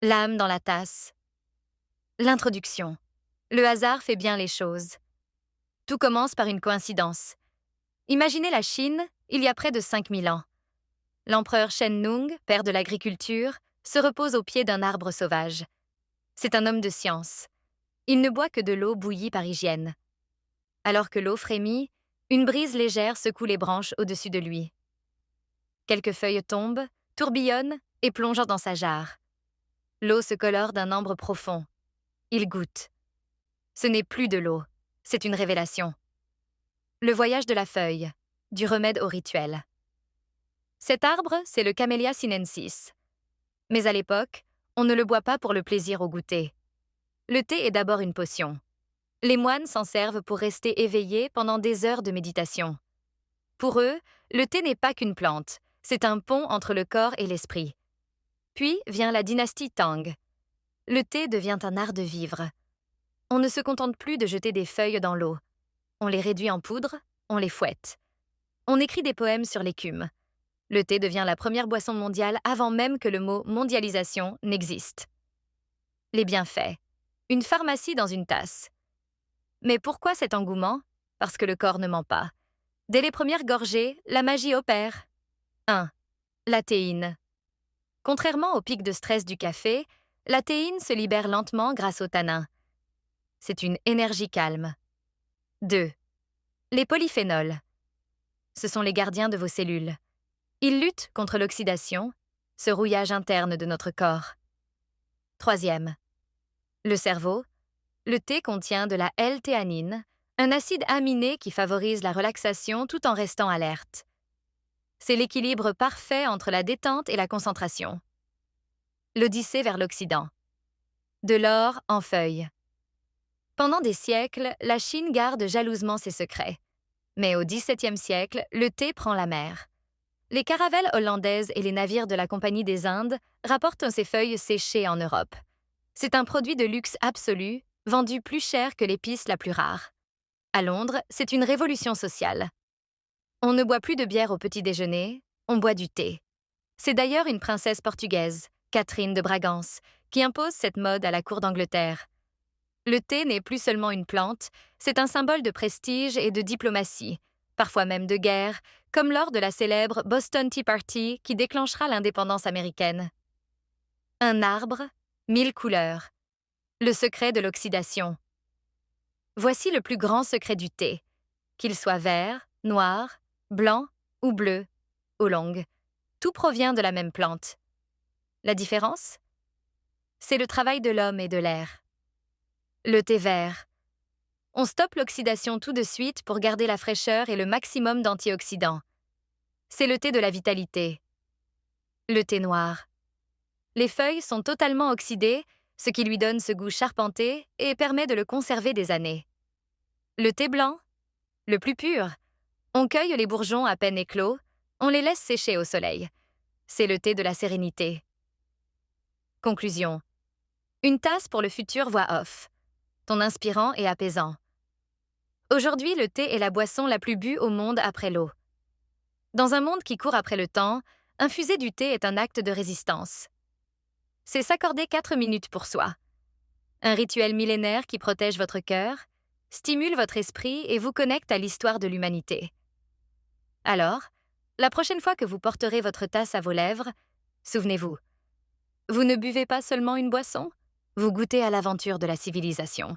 L'âme dans la tasse. L'introduction. Le hasard fait bien les choses. Tout commence par une coïncidence. Imaginez la Chine, il y a près de 5000 ans. L'empereur Shen Nung, père de l'agriculture, se repose au pied d'un arbre sauvage. C'est un homme de science. Il ne boit que de l'eau bouillie par hygiène. Alors que l'eau frémit, une brise légère secoue les branches au-dessus de lui. Quelques feuilles tombent, tourbillonnent et plongent dans sa jarre. L'eau se colore d'un ambre profond. Il goûte. Ce n'est plus de l'eau, c'est une révélation. Le voyage de la feuille, du remède au rituel. Cet arbre, c'est le Camellia sinensis. Mais à l'époque, on ne le boit pas pour le plaisir au goûter. Le thé est d'abord une potion. Les moines s'en servent pour rester éveillés pendant des heures de méditation. Pour eux, le thé n'est pas qu'une plante, c'est un pont entre le corps et l'esprit. Puis vient la dynastie Tang. Le thé devient un art de vivre. On ne se contente plus de jeter des feuilles dans l'eau. On les réduit en poudre, on les fouette. On écrit des poèmes sur l'écume. Le thé devient la première boisson mondiale avant même que le mot mondialisation n'existe. Les bienfaits. Une pharmacie dans une tasse. Mais pourquoi cet engouement? Parce que le corps ne ment pas. Dès les premières gorgées, la magie opère. 1. La théine. Contrairement au pic de stress du café, la théine se libère lentement grâce au tanin. C'est une énergie calme. 2. Les polyphénols. Ce sont les gardiens de vos cellules. Ils luttent contre l'oxydation, ce rouillage interne de notre corps. 3. Le cerveau. Le thé contient de la L-théanine, un acide aminé qui favorise la relaxation tout en restant alerte. C'est l'équilibre parfait entre la détente et la concentration. L'Odyssée vers l'Occident. De l'or en feuilles. Pendant des siècles, la Chine garde jalousement ses secrets. Mais au XVIIe siècle, le thé prend la mer. Les caravelles hollandaises et les navires de la Compagnie des Indes rapportent ces feuilles séchées en Europe. C'est un produit de luxe absolu, vendu plus cher que l'épice la plus rare. À Londres, c'est une révolution sociale. On ne boit plus de bière au petit déjeuner, on boit du thé. C'est d'ailleurs une princesse portugaise, Catherine de Bragance, qui impose cette mode à la cour d'Angleterre. Le thé n'est plus seulement une plante, c'est un symbole de prestige et de diplomatie, parfois même de guerre, comme lors de la célèbre Boston Tea Party qui déclenchera l'indépendance américaine. Un arbre, 1000 couleurs. Le secret de l'oxydation. Voici le plus grand secret du thé. Qu'il soit vert, noir, blanc ou bleu, oolong. Tout provient de la même plante. La différence? C'est le travail de l'homme et de l'air. Le thé vert. On stoppe l'oxydation tout de suite pour garder la fraîcheur et le maximum d'antioxydants. C'est le thé de la vitalité. Le thé noir. Les feuilles sont totalement oxydées, ce qui lui donne ce goût charpenté et permet de le conserver des années. Le thé blanc, le plus pur. On cueille les bourgeons à peine éclos, on les laisse sécher au soleil. C'est le thé de la sérénité. Conclusion. Une tasse pour le futur voix off. Ton inspirant et apaisant. Aujourd'hui, le thé est la boisson la plus bue au monde après l'eau. Dans un monde qui court après le temps, infuser du thé est un acte de résistance. C'est s'accorder 4 minutes pour soi. Un rituel millénaire qui protège votre cœur, stimule votre esprit et vous connecte à l'histoire de l'humanité. Alors, la prochaine fois que vous porterez votre tasse à vos lèvres, souvenez-vous, vous ne buvez pas seulement une boisson, vous goûtez à l'aventure de la civilisation.